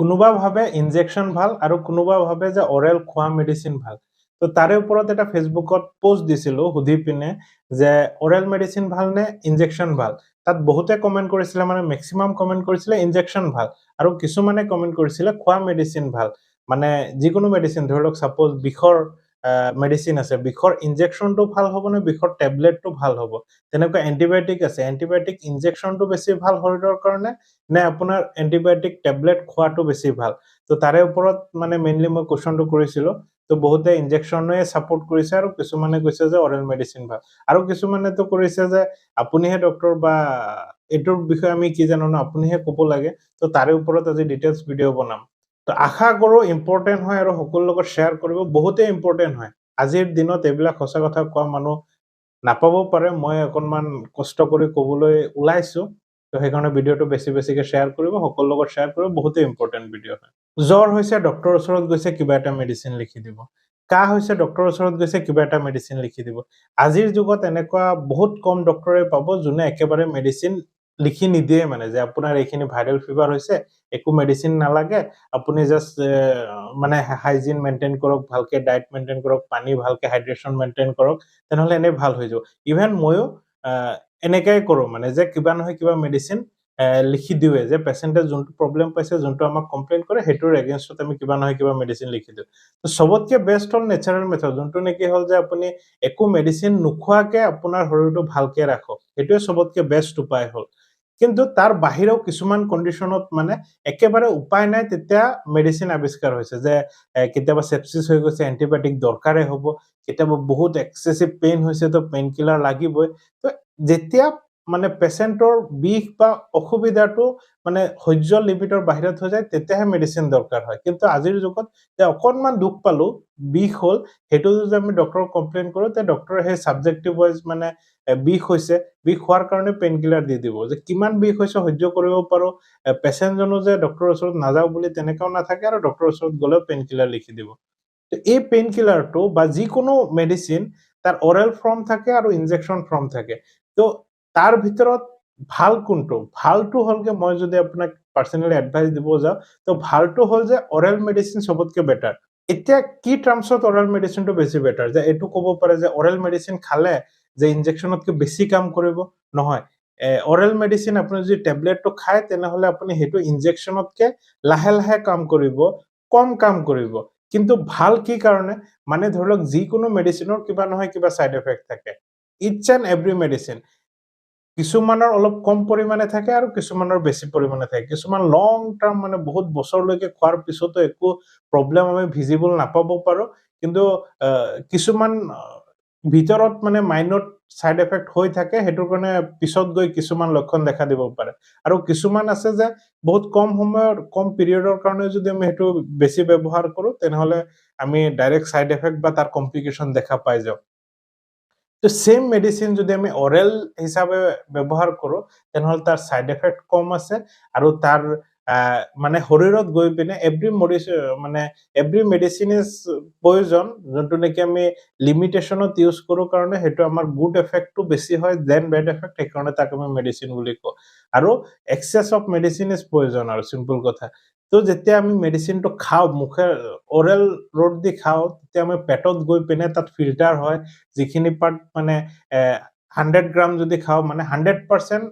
কোনোবা ভাবে ইনজেকশন ভাল আৰু কোনোবা ভাবে যে অৰেল খোৱা মেডিচিন ভাল। তো তাৰে ওপৰত এটা ফেচবুকত পোষ্ট দিছিলোঁ সুধি পিনে যে অৰেল মেডিচিন ভাল নে ইনজেকশন ভাল? তাত বহুতে কমেন্ট কৰিছিলে, মানে মেক্সিমাম কমেন্ট কৰিছিলে ইনজেকশন ভাল আৰু কিছুমানে কমেন্ট কৰিছিলে খোৱা মেডিচিন ভাল। মানে যিকোনো মেডিচিন ধৰি লওক সাপোজ বিষৰ মেডিচিন আছে, বিষৰ ইনজেকশনটো ভাল হ'ব নে বিষৰ টেবলেটটো ভাল হ'ব? তেনেকুৱা এন্টিবায়টিক আছে, এন্টিবায়টিক ইনজেকশনটো বেছি ভাল শৰীৰৰ কাৰণে নে আপোনাৰ এন্টিবায়টিক টেবলেট খোৱাটো বেছি ভাল? তো তাৰে ওপৰত মানে মেইনলি মই কুৱেশ্যনটো কৰিছিলোঁ। তো বহুতে ইনজেকশনে সাপোৰ্ট কৰিছে আৰু কিছুমানে কৈছে যে অৰেল মেডিচিন ভাল। আৰু কিছুমানেতো কৰিছে যে আপুনিহে ডক্টৰ বা এইটোৰ বিষয়ে আমি কি জানো ন, আপুনিহে ক'ব লাগে। তো তাৰে ওপৰত আজি ডিটেইলছ ভিডিঅ' বনাম। তো আশা কৰোঁ ইম্পৰ্টেণ্ট হয় আৰু সকলোৰ লগত শ্বেয়াৰ কৰিব, বহুতেই ইম্পৰ্টেণ্ট হয়। আজিৰ দিনত এইবিলাক সঁচা কথা কোৱা মানুহ নাপাব পাৰে, মই অকণমান কষ্ট কৰি ক'বলৈ ওলাইছোঁ। তো সেইকাৰণে ভিডিঅ'টো বেছিকে শ্বেয়াৰ কৰিব, সকলোৰ লগত শ্বেয়াৰ কৰিব, বহুতেই ইম্পৰ্টেণ্ট ভিডিঅ' হয়। জ্বৰ হৈছে ডক্টৰৰ ওচৰত গৈছে কিবা এটা মেডিচিন লিখি দিব। কাহ হৈছে ডক্টৰৰ ওচৰত গৈছে কিবা এটা মেডিচিন লিখি দিব। আজিৰ যুগত এনেকুৱা বহুত কম ডক্টৰে পাব যোনে একেবাৰে মেডিচিন লিখি নিদিয়ে, মানে যে আপোনাৰ এইখিনি ভাইৰেল ফিভাৰ হৈছে, একো মেডিচিন নালাগে, আপুনি জাষ্ট মানে হাইজিন মেইনটেইন কৰক, ভালকে ডায়েট মেইনটেইন কৰক, পানী ভালকে হাইড্ৰেশ্যন মেইনটেইন কৰক, তেনেহ'লে এনেই ভাল হৈ যাব। ইভেন ময়ো এনেকাই কৰোঁ, মানে যে কিবা নহয় কিবা মেডিচিন লিখি দিওঁৱে, যে পেচেণ্টে যোনটো প্ৰব্লেম পাইছে, যোনটো আমাক কমপ্লেইন কৰে, সেইটোৰ এগেইনষ্টত আমি কিবা নহয় কিবা মেডিচিন লিখি দিওঁ। তো চবতকে বেষ্ট হ'ল নেচাৰেল মেথড, যোনটো নেকি হ'ল যে আপুনি একো মেডিচিন নোখোৱাকে আপোনাৰ শৰীৰটো ভালকে ৰাখক। সেইটোৱে চবতকে বেষ্ট উপায় হ'ল। কিন্তু তাৰ বাহিৰেও কিছুমান কণ্ডিশ্যনত মানে একেবাৰে উপায় নাই, তেতিয়া মেডিচিন আৱিষ্কাৰ হৈছে, যে কেতিয়াবা চেপচিছ হৈ গৈছে, এন্টিবায়টিক দৰকাৰে হ'ব, কেতিয়াবা বহুত এক্সেছিভ পেইন হৈছে, তো পেইন কিলাৰ লাগিবই। তো যেতিয়া মানে পেচেণ্টৰ বিষ বা অসুবিধাটো মানে সহ্য লিমিটৰ বাহিৰত হৈ যায়, তেতিয়াহে মেডিচিন দৰকাৰ হয়। কিন্তু আজিৰ যুগত যে অকণমান দুখ পালোঁ, বিষ হ'ল, সেইটো যদি আমি ডক্টৰক কমপ্লেইন কৰোঁ, তে ডক্টৰে সেই ছাবজেক্টিভ ৱাইজ মানে বিষ হৈছে, বিষ হোৱাৰ কাৰণে পেইন কিলাৰ দি দিব। যে কিমান বিষ হৈছে সহ্য কৰিব পাৰোঁ, পেচেণ্টজনো যে ডক্টৰৰ ওচৰত নাযাওঁ বুলি তেনেকাও নাথাকে, আৰু ডক্টৰৰ ওচৰত গ'লেও পেইন কিলাৰ লিখি দিব। তো এই পেইন কিলাৰটো বা যিকোনো মেডিচিন তাৰ অৰেল ফৰ্ম থাকে আৰু ইনজেকশন ফৰ্ম থাকে। তো তাৰ ভিতৰত ভাল কোনটো? ভালটো হ'লগে, মই যদি আপোনাক পাৰ্চনেলি এডভাইচ দিব যাওঁ, তো ভালটো হ'ল যে অৰেল মেডিচিন চবতকে বেটাৰ। এতিয়া কি টাৰ্মছত অৰেল মেডিচিনটো বেছি বেটাৰ? যে এইটো ক'ব পাৰে যে অৰেল মেডিচিন খালে যে ইনজেকশনতকে বেছি কাম কৰিব? নহয়। অৰেল মেডিচিন আপুনি যদি টেবলেটটো খায়, তেনেহ'লে আপুনি সেইটো ইনজেকশনতকে লাহে কাম কৰিব, কম কাম কৰিব। কিন্তু ভাল কি কাৰণে? মানে ধৰি লওক যিকোনো মেডিচিনৰ কিবা নহয় কিবা ছাইড ইফেক্ট থাকে। ইচ এণ্ড এভৰি মেডিচিন। কিছুমানৰ অলপ কম পৰিমাণে থাকে আৰু কিছুমানৰ বেছি পৰিমাণে থাকে। কিছুমান লং টাৰ্ম, মানে বহুত বছৰলৈকে খোৱাৰ পিছতো একো প্ৰব্লেম আমি ভিজিবল নাপাব পাৰোঁ। কিন্তু কিছুমান ভিতৰত মানে মাইনত ছাইড ইফেক্ট হৈ থাকে, সেইটোৰ কাৰণে পিছত গৈ কিছুমান লক্ষণ দেখা দিব পাৰে। আৰু কিছুমান আছে যে বহুত কম সময়ৰ, কম পিৰিয়ডৰ কাৰণে যদি আমি সেইটো বেছি ব্যৱহাৰ কৰোঁ, তেনেহ'লে আমি ডাইৰেক্ট ছাইড ইফেক্ট বা তাৰ কমপ্লিকেশ্যন দেখা পাই যাওঁ। তো সেম মেডিচিন যদি আমি অৰেল হিচাপে ব্যৱহাৰ কৰোঁ, তেনেহ'লে তাৰ ছাইড ইফেক্ট কম আছে আৰু তাৰ মানে শৰীৰত গৈ পিনে এভৰি মেডিচিন ইজ প্ৰয়োজন, যোনটো নেকি আমি লিমিটেশ্যনত ইউজ কৰোঁ কাৰণে সেইটো আমাৰ গুড এফেক্টটো বেছি হয় দেন বেড এফেক্ট, সেইকাৰণে তাক আমি মেডিচিন বুলি কওঁ। আৰু এক্সেছ অফ মেডিচিন ইজ প্ৰয়োজন, আৰু চিম্পল কথা। তো যেতিয়া আমি মেডিচিনটো খাওঁ, অৰেল ৰোড দি খাওঁ, তেতিয়া আমি পেটত গৈ পিনে তাত ফিল্টাৰ হয়, যিখিনি পাৰ্ট মানে 100 গ্ৰাম যদি খাওঁ, মানে 100%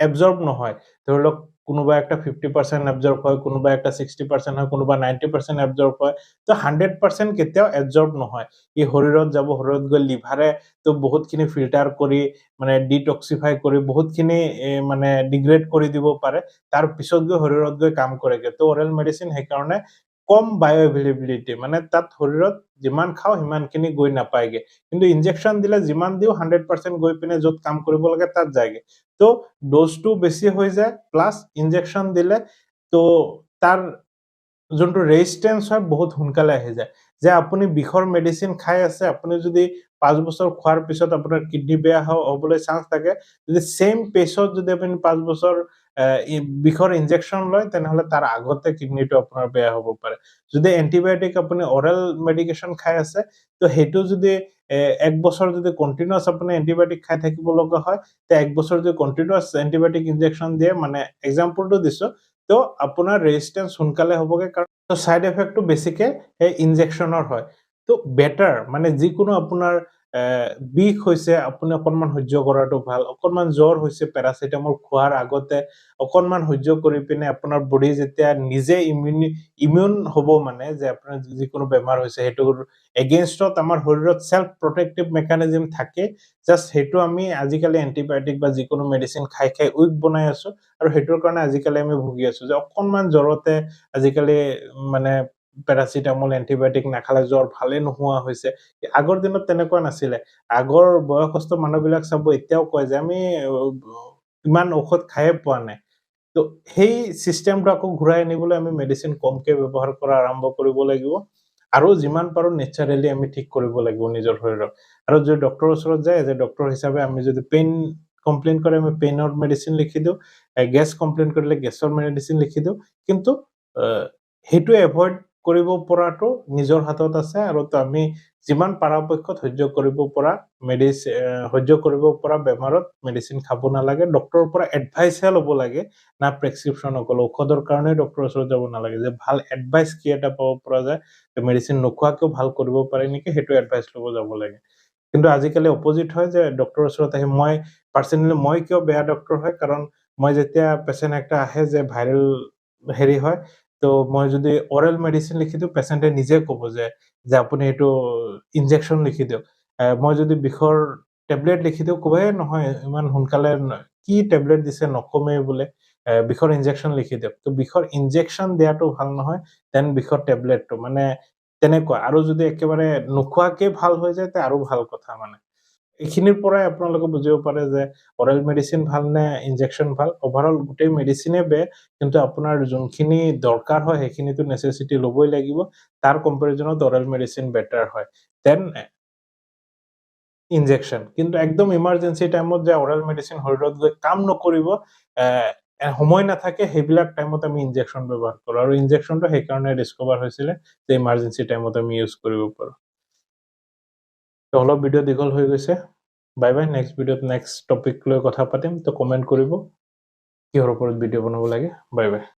এবজৰ্ব নহয়। ধৰি লওক কোনোবা একটা 50% এবজৰ্ব হয়, কোনোবা একটা 60% হয়, কোনোবা 90% এবজৰ্ব হয়। তো 100% কেতিয়াও এবজৰ্ব নহয়। ই শৰীৰত যাব, শৰীৰত গৈ লিভাৰে তো বহুতখিনি ফিল্টাৰ কৰি, মানে ডিটক্সিফাই কৰি বহুতখিনি মানে ডিগ্ৰেড কৰি দিব পাৰে। তাৰ পিছত গৈ শৰীৰত গৈ কাম কৰেগে। তো অৰেল মেডিচিন সেইকাৰণে কম বায়' এভেইলেবিলিটি, মানে তাত শৰীৰত যিমান খাওঁ সিমানখিনি গৈ নাপায়গে। কিন্তু ইনজেকশন দিলে যিমান দিওঁ 100% গৈ পিনে য'ত কাম কৰিব লাগে তাত যায়গে। তো ড'জটো বেছি হৈ যায়, প্লাছ ইনজেকশন দিলে তো তাৰ যোনটো ৰেজিষ্টেন্স হয় বহুত সোনকালে আহি যায়। যে আপুনি বিষৰ মেডিচিন খাই আছে, আপুনি যদি 5 বছৰ খোৱাৰ পিছত আপোনাৰ কিডনী বেয়া হ'বলৈ চান্স থাকে, যদি চেম পেচত যদি আপুনি 5 বছৰ বিষৰ ইনজেকশন লয়, তেনেহ'লে তাৰ আগতে কিডনীটো আপোনাৰ বেয়া হ'ব পাৰে। যদি এন্টিবায়টিক আপুনি অৰেল মেডিকেশ্যন খাই আছে, তো সেইটো যদি 1 বছৰ যদি কন্টিনিউয়াছ আপুনি এন্টিবায়টিক খাই থাকিব লগা হয়, তে 1 বছৰ যদি কন্টিনিউয়াছ এন্টিবায়টিক ইনজেকশন দিয়ে, মানে এক্সাম্পলটো দিছোঁ, তো আপোনাৰ ৰেজিষ্টেন্স সোনকালে হ'বগে কাৰণ সাইড এফেক্টটো বেছিকে এই ইনজেকচনৰ হয় তো বেটাৰ মানে যিকোনো আপোনাৰ বিষ হৈছে আপুনি অকনমান সহ্য কৰাটো ভাল অকনমান জ্বৰ হৈছে পেৰাচিটামল খোৱাৰ আগতে অকনমান সহ্য কৰি পিনে আপোনাৰ বডি যেতিয়া নিজে ইমিউন হ'ব মানে যে আপোনাৰ যিকোনো বেমাৰ হৈছে হেতুৰ এগেইনষ্টত আমাৰ শৰীৰত সেলফ প্ৰটেক্টিভ মেকানিজম থাকে জাস্ট হেতু আমি আজিকালি এন্টিবায়োটিক বা যিকোনো মেডিসিন খাই খাই উইক বনাই আছো আৰু হেতুৰ কাৰণে আজিকালি আমি ভুগি আছো যে অকনমান জ্বৰতে আজিকালি মানে পেৰাচিটামল এন্টিবায়োটিক নাখালে জ্বৰ ভালে নোহোৱা হৈছে আগৰ দিনত তেনেকুৱা নাছিলে আগৰ বয়সস্থ মানুহবিলাক চাব এতিয়াও কয় যে আমি ইমান ঔষধ খায়ে পোৱা নাই তো সেই সিস্টেমটো আকৌ ঘূৰাই আনিবলৈ আমি মেডিসিন কমকে ব্যৱহাৰ কৰা আৰম্ভ কৰিব লাগিব আৰু যিমান পাৰো নেচাৰেলি আমি ঠিক কৰিব লাগিব নিজৰ শৰীৰক আৰু যদি ডক্টৰৰ ওচৰত যায় যে ডক্টৰ হিচাপে আমি যদি পেইন কমপ্লেইন কৰে আমি পেইনৰ মেডিসিন লিখি দিও গ্যাস কমপ্লেইন কৰিলে গ্যাসৰ মেডিসিন লিখি দিও কিন্তু হেতু এভয়েড কৰিব পৰাটো নিজৰ হাতত আছে আৰু তো আমি যিমান পৰাপক্ষত সহ্য কৰিব পৰা সহ্য কৰিব পৰা বেমাৰত মেডিসিন খাব নালাগে ডক্টৰৰ পৰা এডভাইস ল'ব লাগে না প্ৰেসক্ৰিপচন অকল ঔষধৰ কাৰণে ডক্টৰৰ ওচৰত যাব নালাগে যে ভাল এডভাইস কি এটা পাব পৰা যায় মেডিসিন নোখোৱাকেও ভাল কৰিব পাৰে নেকি হেতু এডভাইস ল'ব যাব লাগে কিন্তু আজিকালি অপোজিট হয় যে ডক্টৰৰ ওচৰত আহি মই পাৰ্সোনালি মই কিয় বেয়া ডক্টৰ হয় কাৰণ মই যেতিয়া পেশেন্ট একটা আহে যে ভাইৰেল হেৰি হয় তো মই যদি অৰেল মেডিসিন লিখি দিও পেশেন্টে নিজে ক'ব যে আপুনি এটো ইনজেকচন লিখি দিও মই যদি বিষৰ টেবলেট লিখি দিও কয় নহয় ইমান সোনকালে কি টেবলেট দিছে নকমে বোলে বিষৰ ইনজেকচন লিখি দিও তো বিষৰ ইনজেকচন দিয়াটো ভাল নহয় দেন বিষৰ টেবলেটটো মানে তেনেকুৱা আৰু যদি একেবাৰে নোখোৱাকে ভাল হৈ যায় তে আৰু ভাল কথা মানে এখিনিৰ পৰাই আপোনালোকে বুজিব পাৰে যে অৰেল মেডিসিন ভাল নে ইনজেকচন ভাল ওভাৰঅল গোটেই মেডিসিনে বে কিন্তু আপোনাৰ যোনখিনি দৰকাৰ হয় হেখিনিটো নেসেসিটি লবই লাগিব তাৰ কম্পাৰিজনত অৰেল মেডিসিন বেটাৰ হয় দেন ইনজেকচন কিন্তু একদম ইমাৰ্জেন্সি টাইমত যে অৰেল মেডিসিন শৰীৰত গৈ কাম নকৰিব সময় নাথাকে হেবিলাক টাইমত আমি ইনজেকচন ব্যৱহাৰ কৰো আৰু ইনজেকচনটো সেই কাৰণে ডিসকভাৰ হৈছিলে যে ইমাৰ্জেন্সি টাইমত আমি ইউজ কৰিব পাৰো তো অলপ ভিডিও দীঘল হৈ গৈছে বাই বাই নেক্সট ভিডিওত নেক্সট টপিক লৈ কথা পাতিম তো কমেন্ট কৰিব কিহৰ ওপৰত ভিডিও বনাব লাগে বাই বাই